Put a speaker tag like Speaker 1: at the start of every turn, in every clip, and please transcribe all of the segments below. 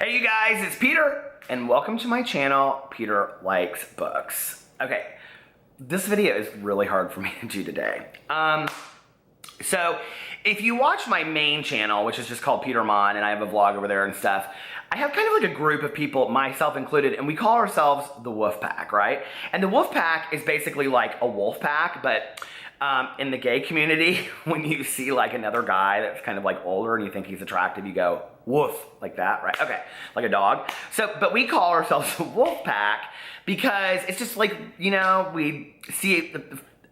Speaker 1: Hey you guys, it's Peter, and welcome to my channel, Peter Likes Books. Okay, this video is really hard for me to do today. So if you watch my main channel, which is just called Peter Monn, and I have a vlog over there and stuff, I have kind of like a group of people, myself included, and we call ourselves the Wolfpack, right? And the Wolfpack is basically like a wolf pack, but in the gay community, when you see like another guy that's kind of like older and you think he's attractive, you go, woof, like that, right? Okay, like a dog. So, but we call ourselves the Wolfpack because it's just like, you know, we see it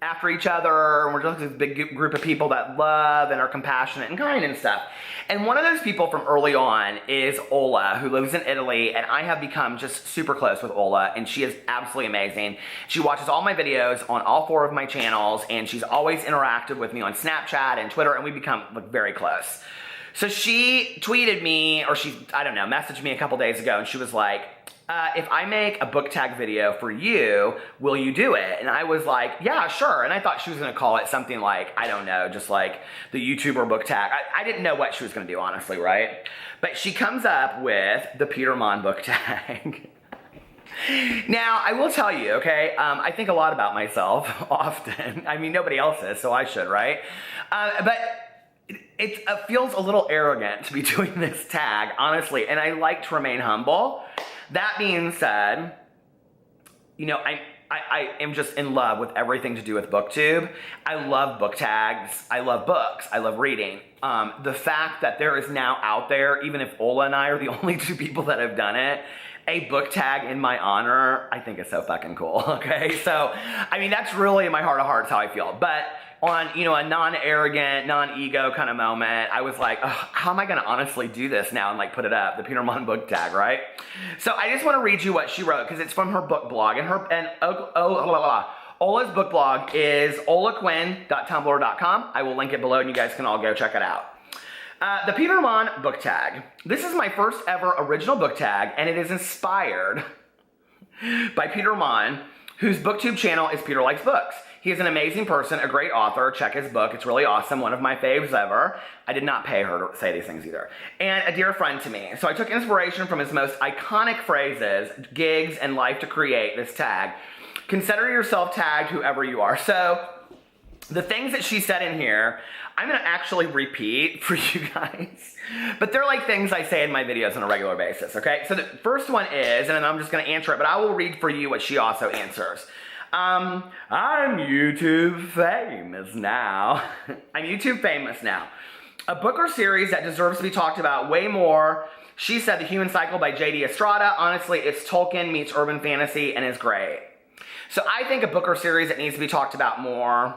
Speaker 1: after each other, and we're just this big group of people that love and are compassionate and kind and stuff. And one of those people from early on is Ola, who lives in Italy, and I have become just super close with Ola, and she is absolutely amazing. She watches all my videos on all 4 of my channels, and she's always interacted with me on Snapchat and Twitter, and we become like very close. So she tweeted me, or she, I don't know, messaged me a couple days ago, and she was like, if I make a book tag video for you, will you do it? And I was like, yeah, sure. And I thought she was gonna call it something like, I don't know, just like the YouTuber book tag. I didn't know what she was gonna do, honestly, right? But she comes up with the Peter Monn book tag. Now, I will tell you, okay, I think a lot about myself often. I mean, nobody else is, so I should, right? But it feels a little arrogant to be doing this tag, honestly, and I like to remain humble. That being said, you know, I am just in love with everything to do with BookTube. I love book tags. I love books. I love reading. The fact that there is now out there, even if Ola and I are the only 2 people that have done it, a book tag in my honor, I think is so fucking cool, okay? So, I mean, that's really in my heart of hearts how I feel. But on, you know, a non-arrogant, non-ego kind of moment, I was like, how am I gonna honestly do this now and like put it up, the Peter Monn book tag, right? So I just wanna read you what she wrote, because it's from her book blog, and Ola's book blog is olaquinn.tumblr.com. I will link it below and you guys can all go check it out. The Peter Monn book tag. This is my first ever original book tag, and it is inspired by Peter Monn, whose BookTube channel is Peter Likes Books. He is an amazing person, a great author. Check his book. It's really awesome. One of my faves ever. I did not pay her to say these things either. And a dear friend to me. So I took inspiration from his most iconic phrases, gigs, and life to create this tag. Consider yourself tagged whoever you are. So the things that she said in here, I'm gonna actually repeat for you guys, but they're like things I say in my videos on a regular basis, okay? So the first one is, and I'm just gonna answer it, but I will read for you what she also answers. I'm YouTube famous now. I'm YouTube famous now. A book or series that deserves to be talked about way more. She said The Human Cycle by J.D. Estrada. Honestly, it's Tolkien meets urban fantasy and is great. So I think a book or series that needs to be talked about more.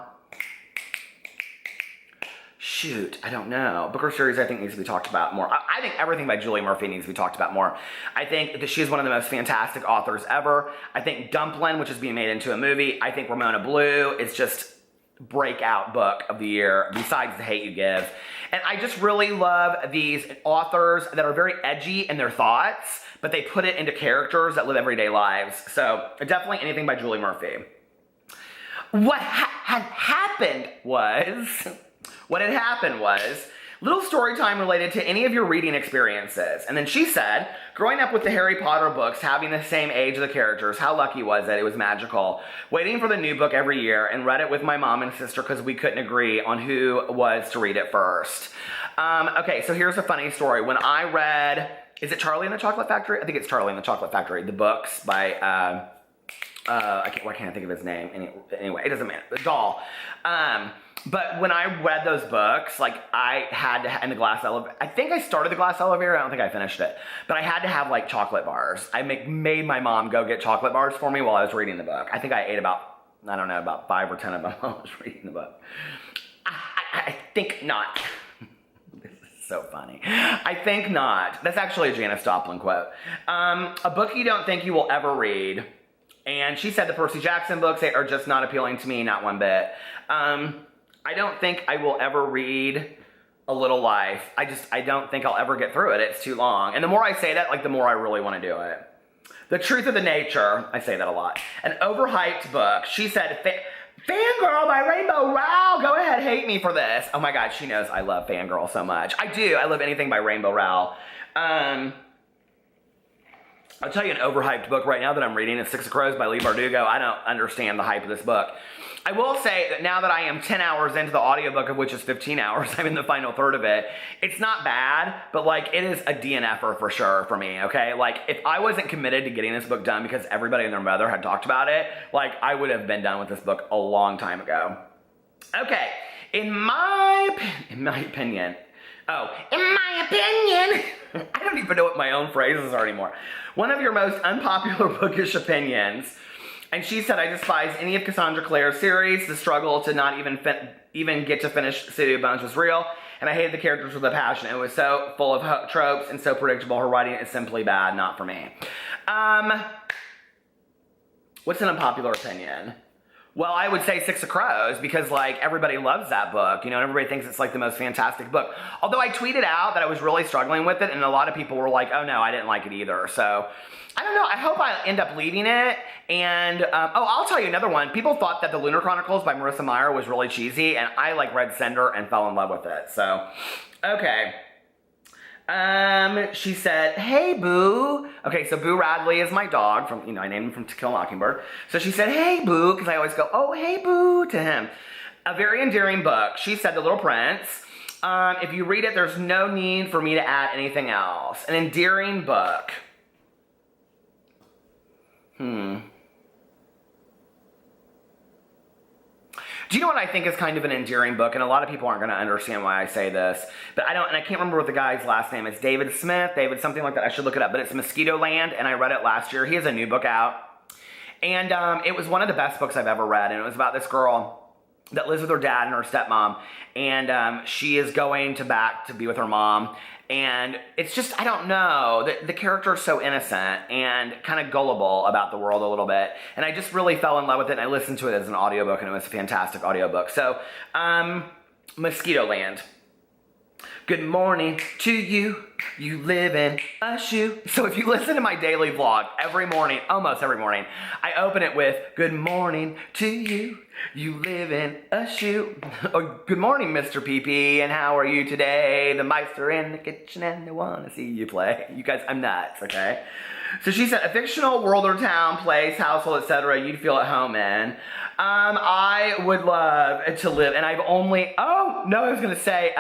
Speaker 1: Shoot, I don't know. Book or series I think needs to be talked about more. I think everything by Julie Murphy needs to be talked about more. I think that she's one of the most fantastic authors ever. I think Dumplin', which is being made into a movie. I think Ramona Blue is just breakout book of the year, besides The Hate U Give. And I just really love these authors that are very edgy in their thoughts, but they put it into characters that live everyday lives. So definitely anything by Julie Murphy. What had happened was, little story time related to any of your reading experiences. And then she said, growing up with the Harry Potter books, having the same age of the characters, how lucky was it? It was magical. Waiting for the new book every year, and read it with my mom and sister because we couldn't agree on who was to read it first. Okay, so here's a funny story. When I read, is it Charlie and the Chocolate Factory? I think it's Charlie and the Chocolate Factory, the books by, why can't I think of his name? Anyway, it doesn't matter. The doll. But when I read those books, like I had to, in the glass elevator, I think I started the glass elevator, I don't think I finished it, but I had to have like chocolate bars. I made my mom go get chocolate bars for me while I was reading the book. I think I ate about, I don't know, about 5 or 10 of them while I was reading the book. I think not. This is so funny. I think not. That's actually a Janis Joplin quote. A book you don't think you will ever read. And she said the Percy Jackson books are just not appealing to me, not one bit. I don't think I will ever read A Little Life. I don't think I'll ever get through it. It's too long. And the more I say that, like the more I really want to do it. The Truth of the Nature, I say that a lot. An overhyped book. She said, Fangirl by Rainbow Rowell. Go ahead, hate me for this. Oh my God, she knows I love Fangirl so much. I do. I love anything by Rainbow Rowell. I'll tell you an overhyped book right now that I'm reading is Six of Crows by Lee Bardugo. I don't understand the hype of this book. I will say that now that I am 10 hours into the audiobook, of which is 15 hours, I'm in the final third of it, it's not bad, but like it is a DNFer for sure for me, okay? Like if I wasn't committed to getting this book done because everybody and their mother had talked about it, like I would have been done with this book a long time ago. Okay, in my opinion, I don't even know what my own phrases are anymore. One of your most unpopular bookish opinions. And she said, I despise any of Cassandra Clare's series. The struggle to not even get to finish City of Bones was real. And I hated the characters with a passion. It was so full of tropes and so predictable. Her writing is simply bad, not for me. What's an unpopular opinion? Well, I would say Six of Crows because, like, everybody loves that book, you know, and everybody thinks it's, like, the most fantastic book. Although I tweeted out that I was really struggling with it, and a lot of people were like, oh, no, I didn't like it either. So, I don't know. I hope I end up leaving it. And, I'll tell you another one. People thought that The Lunar Chronicles by Marissa Meyer was really cheesy, and I, like, read Cinder and fell in love with it. So, okay. She said, hey, Boo. Okay, so Boo Radley is my dog from, you know, I named him from To Kill a Mockingbird. So she said, hey, Boo, because I always go, oh, hey, Boo, to him. A very endearing book. She said, The Little Prince. If you read it, there's no need for me to add anything else. An endearing book. Do you know what I think is kind of an endearing book? And a lot of people aren't going to understand why I say this. But I can't remember what the guy's last name is. David Smith, David something like that. I should look it up. But it's Mosquito Land, and I read it last year. He has a new book out. And it was one of the best books I've ever read. And it was about this girl that lives with her dad and her stepmom. And she is going back to be with her mom. And it's just, I don't know, the character is so innocent and kind of gullible about the world a little bit. And I just really fell in love with it, and I listened to it as an audiobook, and it was a fantastic audiobook. So, Mosquito Land. Good morning to you, you live in a shoe. So if you listen to my daily vlog every morning, almost every morning, I open it with, good morning to you, you live in a shoe. Or, good morning, Mr. PP, and how are you today? The mice are in the kitchen and they want to see you play. You guys, I'm nuts, okay? So she said, a fictional world or town, place, household, etc. you'd feel at home in. I would love to live, and I've only, I was going to say,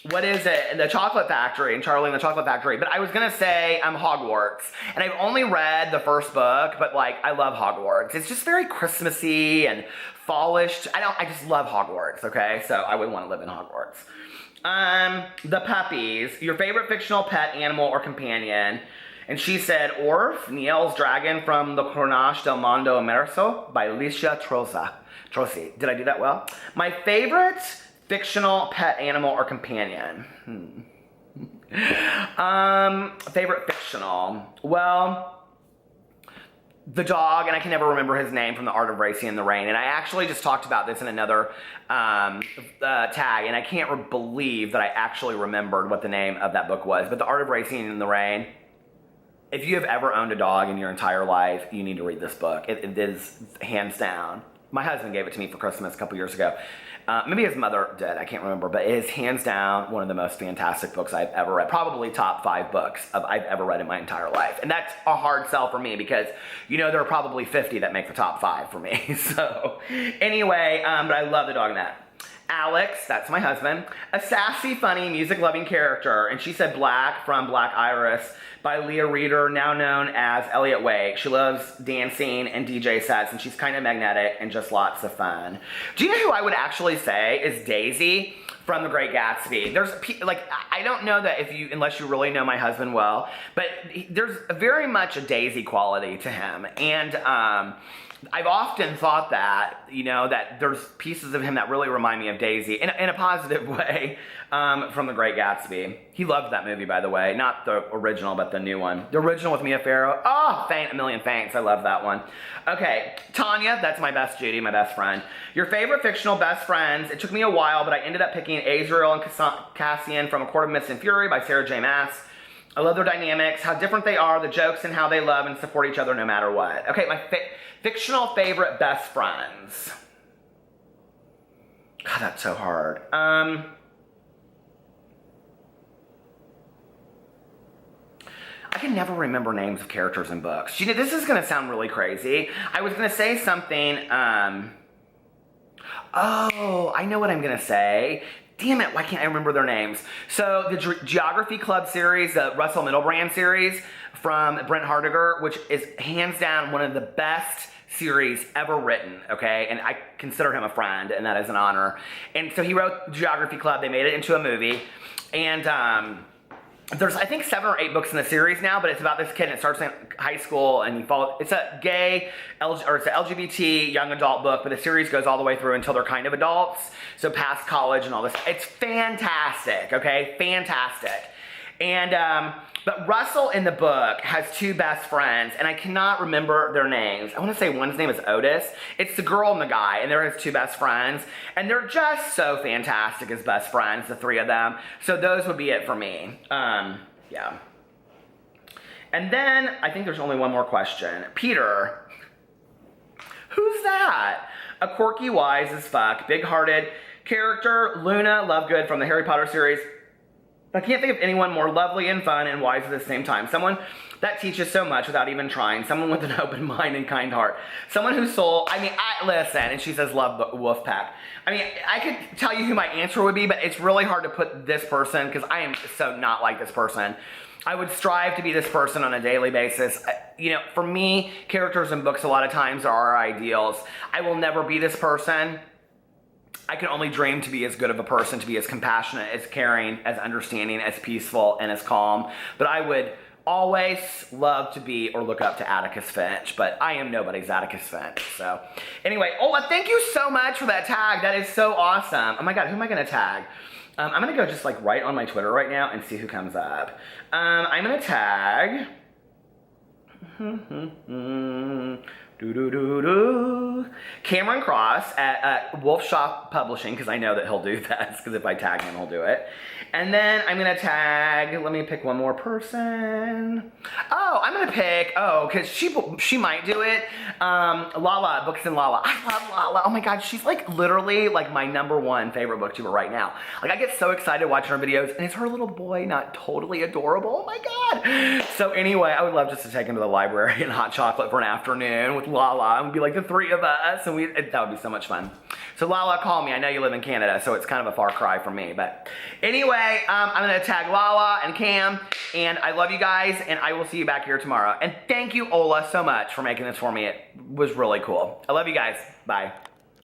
Speaker 1: what is it? The Chocolate Factory, and Charlie and the Chocolate Factory. But I was going to say Hogwarts. And I've only read the first book, but like, I love Hogwarts. It's just very Christmassy and fallish. I just love Hogwarts, okay? So I would want to live in Hogwarts. The puppies. Your favorite fictional pet, animal, or companion? And she said, Orf, Niel's Dragon from the Cornache del Mondo Immerso by Alicia Trozzi. Did I do that well? My favorite fictional pet, animal, or companion? Favorite fictional. Well, the dog, and I can never remember his name, from The Art of Racing in the Rain. And I actually just talked about this in another tag, and I can't believe that I actually remembered what the name of that book was. But The Art of Racing in the Rain. If you have ever owned a dog in your entire life, you need to read this book. It is hands down. My husband gave it to me for Christmas a couple years ago. Maybe his mother did, I can't remember, but it is hands down one of the most fantastic books I've ever read. Probably top 5 books I've ever read in my entire life. And that's a hard sell for me because, you know, there are probably 50 that make the top 5 for me. So anyway, but I love the dog in that. Alex, that's my husband, a sassy, funny, music-loving character. And she said Black from Black Iris by Leah Reader, now known as Elliot Wake. She loves dancing and DJ sets, and she's kind of magnetic and just lots of fun. Do you know who I would actually say is Daisy from The Great Gatsby? There's, like, I don't know that unless you really know my husband well, but there's very much a Daisy quality to him. And, I've often thought that, you know, that there's pieces of him that really remind me of Daisy in a positive way from The Great Gatsby. He loved that movie, by the way. Not the original, but the new one. The original with Mia Farrow. Oh, faint a million thanks. I love that one. Okay, Tanya, that's my best Judy, my best friend. Your favorite fictional best friends. It took me a while, but I ended up picking Azrael and Cassian from A Court of Mist and Fury by Sarah J. Maas. I love their dynamics, how different they are, the jokes, and how they love and support each other no matter what. Okay, my fictional favorite best friends. God, that's so hard. I can never remember names of characters in books. You know, this is gonna sound really crazy. I was gonna say something, oh, I know what I'm gonna say. Damn it, why can't I remember their names? So the Geography Club series, the Russell Middlebrand series from Brent Hardiger, which is hands down one of the best series ever written, okay? And I consider him a friend, and that is an honor. And so he wrote Geography Club. They made it into a movie. And there's, I think, 7 or 8 books in the series now, but it's about this kid, and it starts in high school, and it's a gay, or it's an LGBT young adult book, but the series goes all the way through until they're kind of adults, so past college and all this. It's fantastic, okay? Fantastic. And, but Russell in the book has 2 best friends, and I cannot remember their names. I want to say one's name is Otis. It's the girl and the guy, and they're his 2 best friends, and they're just so fantastic as best friends, the 3 of them. So those would be it for me. Yeah. And then I think there's only one more question. Peter, who's that? A quirky, wise as fuck, big-hearted character, Luna Lovegood from the Harry Potter series. I can't think of anyone more lovely and fun and wise at the same time. Someone that teaches so much without even trying. Someone with an open mind and kind heart. Someone whose soul, listen, and she says love Wolfpack. I mean, I could tell you who my answer would be, but it's really hard to put this person because I am so not like this person. I would strive to be this person on a daily basis. You know, for me, characters in books a lot of times are our ideals. I will never be this person. I can only dream to be as good of a person, to be as compassionate, as caring, as understanding, as peaceful, and as calm. But I would always love to be or look up to Atticus Finch, but I am nobody's Atticus Finch. So anyway, Ola, thank you so much for that tag. That is so awesome. Oh my God, who am I gonna tag? I'm gonna go just like right on my Twitter right now and see who comes up. I'm gonna tag. Cameron Cross at Wolf Shop Publishing, because I know that he'll do that, because if I tag him, he'll do it. And then I'm going to tag, let me pick one more person. Oh, I'm going to pick, because she might do it, Lala, Books and Lala. I love Lala. Oh my God, she's like literally like my #1 favorite booktuber right now. Like I get so excited watching her videos, and is her little boy not totally adorable? Oh my God. So anyway, I would love just to take him to the library and hot chocolate for an afternoon with Lala, and be like the 3 of us, and that would be so much fun. So Lala, call me. I know you live in Canada, so it's kind of a far cry from me, but anyway, I'm gonna tag Lala and Cam, and I love you guys, and I will see you back here tomorrow. And thank you, Ola, so much for making this for me. It was really cool. I love you guys. Bye.